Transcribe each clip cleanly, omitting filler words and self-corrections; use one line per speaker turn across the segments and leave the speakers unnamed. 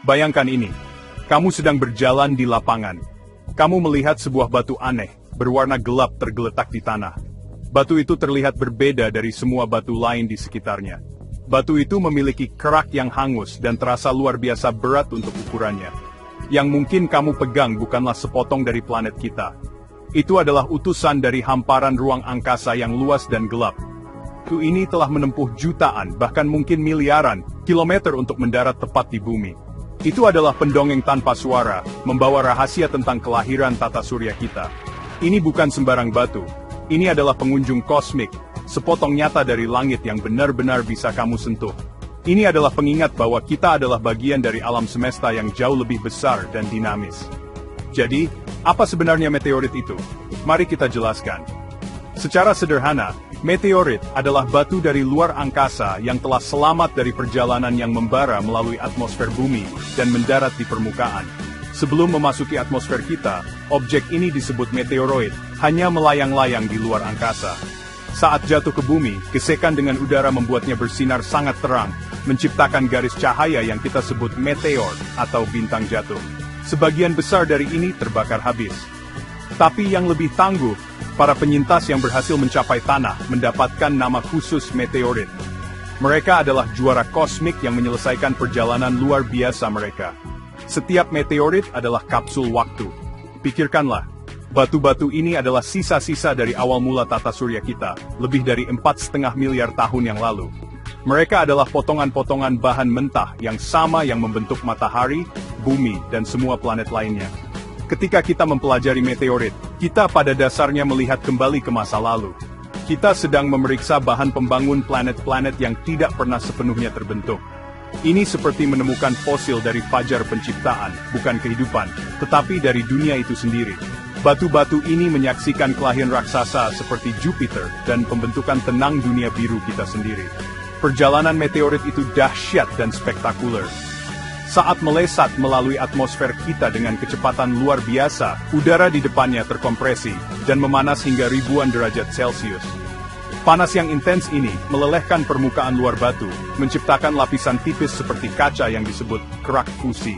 Bayangkan ini. Kamu sedang berjalan di lapangan. Kamu melihat sebuah batu aneh, berwarna gelap tergeletak di tanah. Batu itu terlihat berbeda dari semua batu lain di sekitarnya. Batu itu memiliki kerak yang hangus dan terasa luar biasa berat untuk ukurannya. Yang mungkin kamu pegang bukanlah sepotong dari planet kita. Itu adalah utusan dari hamparan ruang angkasa yang luas dan gelap. Batu ini telah menempuh jutaan, bahkan mungkin miliaran, kilometer untuk mendarat tepat di bumi. Itu adalah pendongeng tanpa suara, membawa rahasia tentang kelahiran tata surya kita. Ini bukan sembarang batu. Ini adalah pengunjung kosmik, sepotong nyata dari langit yang benar-benar bisa kamu sentuh. Ini adalah pengingat bahwa kita adalah bagian dari alam semesta yang jauh lebih besar dan dinamis. Jadi, apa sebenarnya meteorit itu? Mari kita jelaskan. Secara sederhana, meteorit adalah batu dari luar angkasa yang telah selamat dari perjalanan yang membara melalui atmosfer bumi dan mendarat di permukaan. Sebelum memasuki atmosfer kita, objek ini disebut meteoroid, hanya melayang-layang di luar angkasa. Saat jatuh ke bumi, gesekan dengan udara membuatnya bersinar sangat terang, menciptakan garis cahaya yang kita sebut meteor atau bintang jatuh. Sebagian besar dari ini terbakar habis. Tapi yang lebih tangguh, para penyintas yang berhasil mencapai tanah mendapatkan nama khusus meteorit. Mereka adalah juara kosmik yang menyelesaikan perjalanan luar biasa mereka. Setiap meteorit adalah kapsul waktu. Pikirkanlah, batu-batu ini adalah sisa-sisa dari awal mula tata surya kita, lebih dari 4,5 miliar tahun yang lalu. Mereka adalah potongan-potongan bahan mentah yang sama yang membentuk matahari, bumi, dan semua planet lainnya. Ketika kita mempelajari meteorit, kita pada dasarnya melihat kembali ke masa lalu. Kita sedang memeriksa bahan pembangun planet-planet yang tidak pernah sepenuhnya terbentuk. Ini seperti menemukan fosil dari fajar penciptaan, bukan kehidupan, tetapi dari dunia itu sendiri. Batu-batu ini menyaksikan kelahiran raksasa seperti Jupiter dan pembentukan tenang dunia biru kita sendiri. Perjalanan meteorit itu dahsyat dan spektakuler. Saat melesat melalui atmosfer kita dengan kecepatan luar biasa, udara di depannya terkompresi dan memanas hingga ribuan derajat Celcius. Panas yang intens ini melelehkan permukaan luar batu, menciptakan lapisan tipis seperti kaca yang disebut kerak fusi.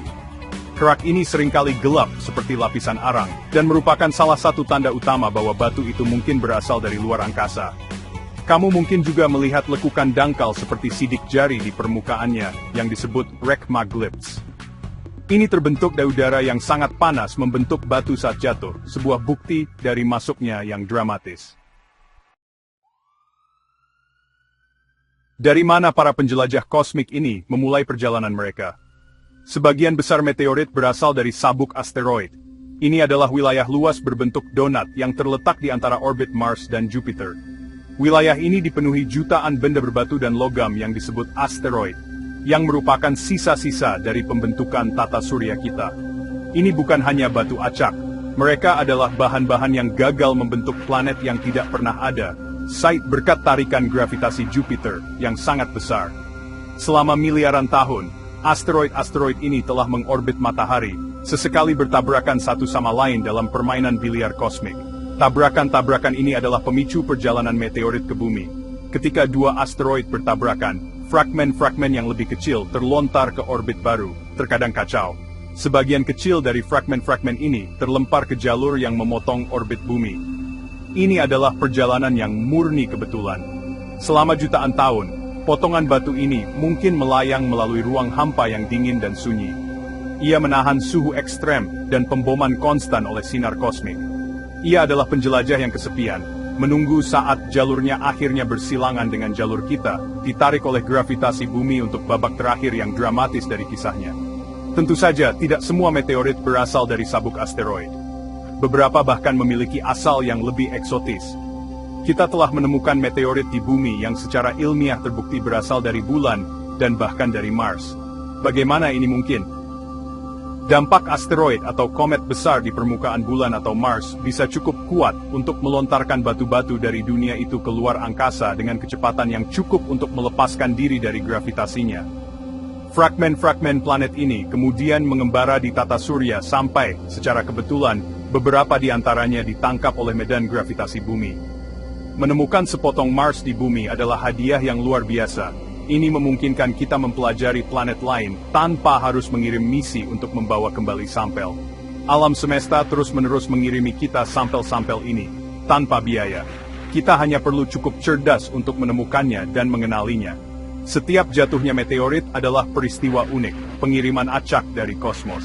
Kerak ini seringkali gelap seperti lapisan arang, dan merupakan salah satu tanda utama bahwa batu itu mungkin berasal dari luar angkasa. Kamu mungkin juga melihat lekukan dangkal seperti sidik jari di permukaannya yang disebut rekmaglyphs. Ini terbentuk dari udara yang sangat panas membentuk batu saat jatuh, sebuah bukti dari masuknya yang dramatis. Dari mana para penjelajah kosmik ini memulai perjalanan mereka? Sebagian besar meteorit berasal dari sabuk asteroid. Ini adalah wilayah luas berbentuk donat yang terletak di antara orbit Mars dan Jupiter. Wilayah ini dipenuhi jutaan benda berbatu dan logam yang disebut asteroid, yang merupakan sisa-sisa dari pembentukan tata surya kita. Ini bukan hanya batu acak, mereka adalah bahan-bahan yang gagal membentuk planet yang tidak pernah ada, berkat tarikan gravitasi Jupiter yang sangat besar. Selama miliaran tahun, asteroid-asteroid ini telah mengorbit matahari, sesekali bertabrakan satu sama lain dalam permainan biliar kosmik. Tabrakan-tabrakan ini adalah pemicu perjalanan meteorit ke bumi. Ketika dua asteroid bertabrakan, fragmen-fragmen yang lebih kecil terlontar ke orbit baru, terkadang kacau. Sebagian kecil dari fragmen-fragmen ini terlempar ke jalur yang memotong orbit bumi. Ini adalah perjalanan yang murni kebetulan. Selama jutaan tahun, potongan batu ini mungkin melayang melalui ruang hampa yang dingin dan sunyi. Ia menahan suhu ekstrem dan pemboman konstan oleh sinar kosmik. Ia adalah penjelajah yang kesepian, menunggu saat jalurnya akhirnya bersilangan dengan jalur kita, ditarik oleh gravitasi bumi untuk babak terakhir yang dramatis dari kisahnya. Tentu saja, tidak semua meteorit berasal dari sabuk asteroid. Beberapa bahkan memiliki asal yang lebih eksotis. Kita telah menemukan meteorit di bumi yang secara ilmiah terbukti berasal dari bulan, dan bahkan dari Mars. Bagaimana ini mungkin? Dampak asteroid atau komet besar di permukaan bulan atau Mars bisa cukup kuat untuk melontarkan batu-batu dari dunia itu ke luar angkasa dengan kecepatan yang cukup untuk melepaskan diri dari gravitasinya. Fragmen-fragmen planet ini kemudian mengembara di tata surya sampai, secara kebetulan, beberapa di antaranya ditangkap oleh medan gravitasi bumi. Menemukan sepotong Mars di bumi adalah hadiah yang luar biasa. Ini memungkinkan kita mempelajari planet lain tanpa harus mengirim misi untuk membawa kembali sampel. Alam semesta terus-menerus mengirimi kita sampel-sampel ini, tanpa biaya. Kita hanya perlu cukup cerdas untuk menemukannya dan mengenalinya. Setiap jatuhnya meteorit adalah peristiwa unik, pengiriman acak dari kosmos.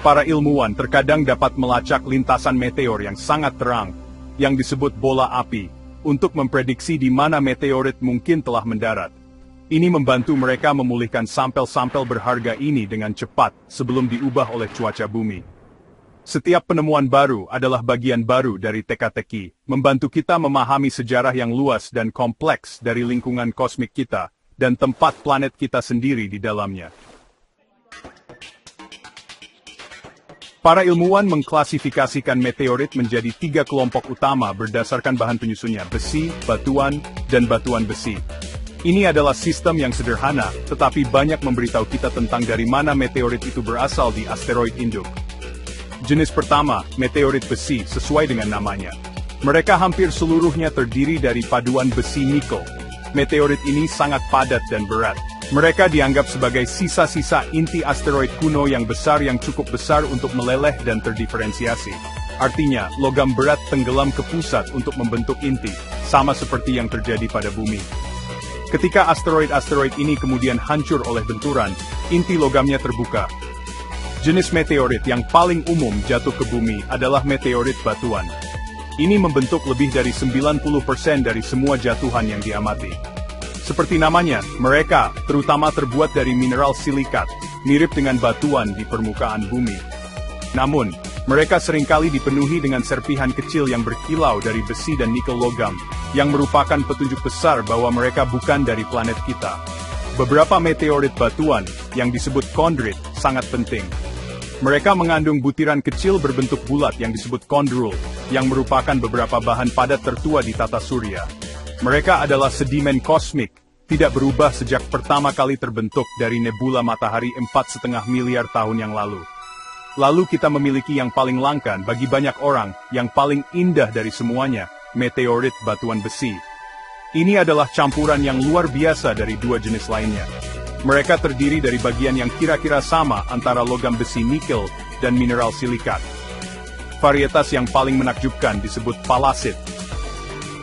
Para ilmuwan terkadang dapat melacak lintasan meteor yang sangat terang, yang disebut bola api, untuk memprediksi di mana meteorit mungkin telah mendarat. Ini membantu mereka memulihkan sampel-sampel berharga ini dengan cepat sebelum diubah oleh cuaca bumi. Setiap penemuan baru adalah bagian baru dari teka-teki, membantu kita memahami sejarah yang luas dan kompleks dari lingkungan kosmik kita, dan tempat planet kita sendiri di dalamnya. Para ilmuwan mengklasifikasikan meteorit menjadi 3 kelompok utama berdasarkan bahan penyusunnya, besi, batuan, dan batuan besi. Ini adalah sistem yang sederhana, tetapi banyak memberitahu kita tentang dari mana meteorit itu berasal di asteroid induk. Jenis pertama, meteorit besi, sesuai dengan namanya. Mereka hampir seluruhnya terdiri dari paduan besi nikel. Meteorit ini sangat padat dan berat. Mereka dianggap sebagai sisa-sisa inti asteroid kuno yang cukup besar untuk meleleh dan terdiferensiasi. Artinya, logam berat tenggelam ke pusat untuk membentuk inti, sama seperti yang terjadi pada bumi. Ketika asteroid-asteroid ini kemudian hancur oleh benturan, inti logamnya terbuka. Jenis meteorit yang paling umum jatuh ke bumi adalah meteorit batuan. Ini membentuk lebih dari 90% dari semua jatuhan yang diamati. Seperti namanya, mereka terutama terbuat dari mineral silikat, mirip dengan batuan di permukaan bumi. Namun, mereka seringkali dipenuhi dengan serpihan kecil yang berkilau dari besi dan nikel logam, yang merupakan petunjuk besar bahwa mereka bukan dari planet kita. Beberapa meteorit batuan, yang disebut chondrite, sangat penting. Mereka mengandung butiran kecil berbentuk bulat yang disebut chondrule, yang merupakan beberapa bahan padat tertua di tata surya. Mereka adalah sedimen kosmik, tidak berubah sejak pertama kali terbentuk dari nebula matahari 4,5 miliar tahun yang lalu. Lalu kita memiliki yang paling langka bagi banyak orang, yang paling indah dari semuanya, meteorit batuan besi. Ini adalah campuran yang luar biasa dari 2 jenis lainnya. Mereka terdiri dari bagian yang kira-kira sama antara logam besi nikel dan mineral silikat. Varietas yang paling menakjubkan disebut palasit.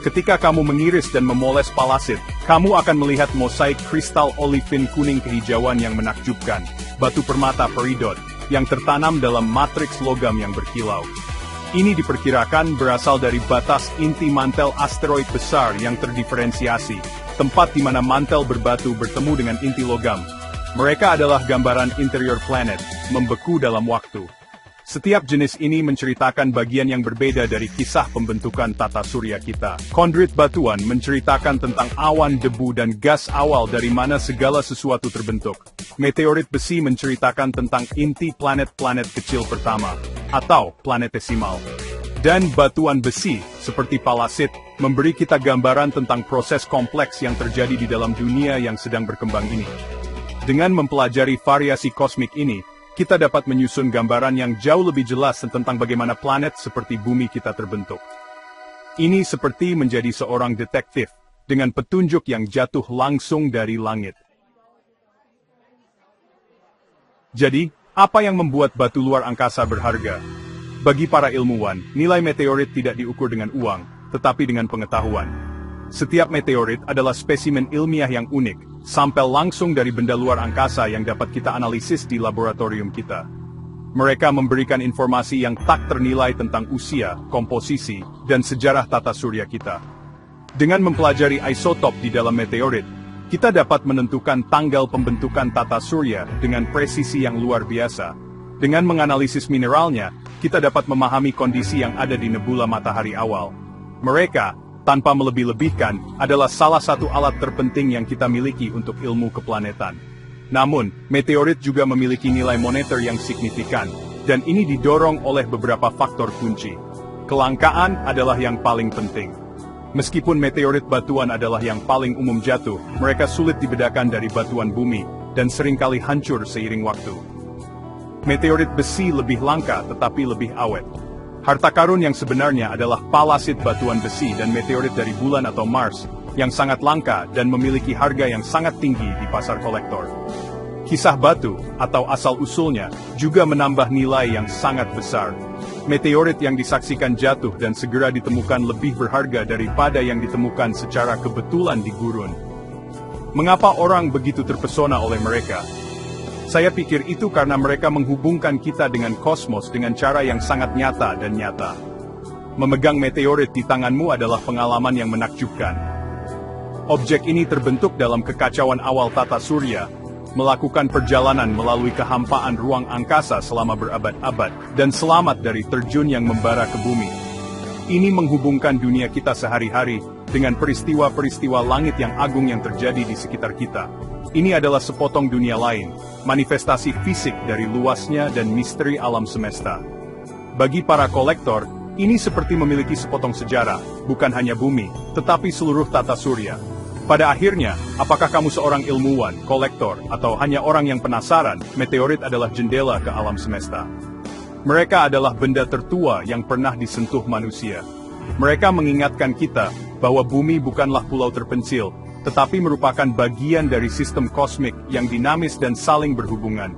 Ketika kamu mengiris dan memoles palasit, kamu akan melihat mosaik kristal olivin kuning kehijauan yang menakjubkan, batu permata peridot, yang tertanam dalam matriks logam yang berkilau. Ini diperkirakan berasal dari batas inti mantel asteroid besar yang terdiferensiasi, tempat di mana mantel berbatu bertemu dengan inti logam. Mereka adalah gambaran interior planet, membeku dalam waktu. Setiap jenis ini menceritakan bagian yang berbeda dari kisah pembentukan tata surya kita. Chondrite batuan menceritakan tentang awan debu dan gas awal dari mana segala sesuatu terbentuk. Meteorit besi menceritakan tentang inti planet-planet kecil pertama, atau planetesimal. Dan batuan besi, seperti palasit, memberi kita gambaran tentang proses kompleks yang terjadi di dalam dunia yang sedang berkembang ini. Dengan mempelajari variasi kosmik ini, kita dapat menyusun gambaran yang jauh lebih jelas tentang bagaimana planet seperti bumi kita terbentuk. Ini seperti menjadi seorang detektif, dengan petunjuk yang jatuh langsung dari langit. Jadi, apa yang membuat batu luar angkasa berharga? Bagi para ilmuwan, nilai meteorit tidak diukur dengan uang, tetapi dengan pengetahuan. Setiap meteorit adalah spesimen ilmiah yang unik, sampel langsung dari benda luar angkasa yang dapat kita analisis di laboratorium kita. Mereka memberikan informasi yang tak ternilai tentang usia, komposisi, dan sejarah tata surya kita. Dengan mempelajari isotop di dalam meteorit, kita dapat menentukan tanggal pembentukan tata surya dengan presisi yang luar biasa. Dengan menganalisis mineralnya, kita dapat memahami kondisi yang ada di nebula matahari awal. Mereka, tanpa melebih-lebihkan, adalah salah satu alat terpenting yang kita miliki untuk ilmu keplanetan. Namun, meteorit juga memiliki nilai moneter yang signifikan, dan ini didorong oleh beberapa faktor kunci. Kelangkaan adalah yang paling penting. Meskipun meteorit batuan adalah yang paling umum jatuh, mereka sulit dibedakan dari batuan bumi, dan seringkali hancur seiring waktu. Meteorit besi lebih langka tetapi lebih awet. Harta karun yang sebenarnya adalah palasit batuan besi dan meteorit dari bulan atau Mars, yang sangat langka dan memiliki harga yang sangat tinggi di pasar kolektor. Kisah batu, atau asal-usulnya, juga menambah nilai yang sangat besar. Meteorit yang disaksikan jatuh dan segera ditemukan lebih berharga daripada yang ditemukan secara kebetulan di gurun. Mengapa orang begitu terpesona oleh mereka? Saya pikir itu karena mereka menghubungkan kita dengan kosmos dengan cara yang sangat nyata dan nyata. Memegang meteorit di tanganmu adalah pengalaman yang menakjubkan. Objek ini terbentuk dalam kekacauan awal tata surya, melakukan perjalanan melalui kehampaan ruang angkasa selama berabad-abad, dan selamat dari terjun yang membara ke bumi. Ini menghubungkan dunia kita sehari-hari dengan peristiwa-peristiwa langit yang agung yang terjadi di sekitar kita. Ini adalah sepotong dunia lain, manifestasi fisik dari luasnya dan misteri alam semesta. Bagi para kolektor, ini seperti memiliki sepotong sejarah, bukan hanya bumi, tetapi seluruh tata surya. Pada akhirnya, apakah kamu seorang ilmuwan, kolektor, atau hanya orang yang penasaran, meteorit adalah jendela ke alam semesta. Mereka adalah benda tertua yang pernah disentuh manusia. Mereka mengingatkan kita bahwa bumi bukanlah pulau terpencil, tetapi merupakan bagian dari sistem kosmik yang dinamis dan saling berhubungan.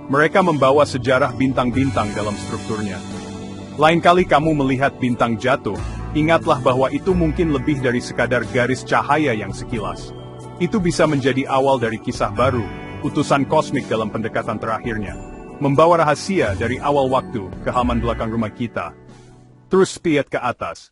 Mereka membawa sejarah bintang-bintang dalam strukturnya. Lain kali kamu melihat bintang jatuh, ingatlah bahwa itu mungkin lebih dari sekadar garis cahaya yang sekilas. Itu bisa menjadi awal dari kisah baru, utusan kosmik dalam pendekatan terakhirnya. Membawa rahasia dari awal waktu ke halaman belakang rumah kita. Terus piat ke atas.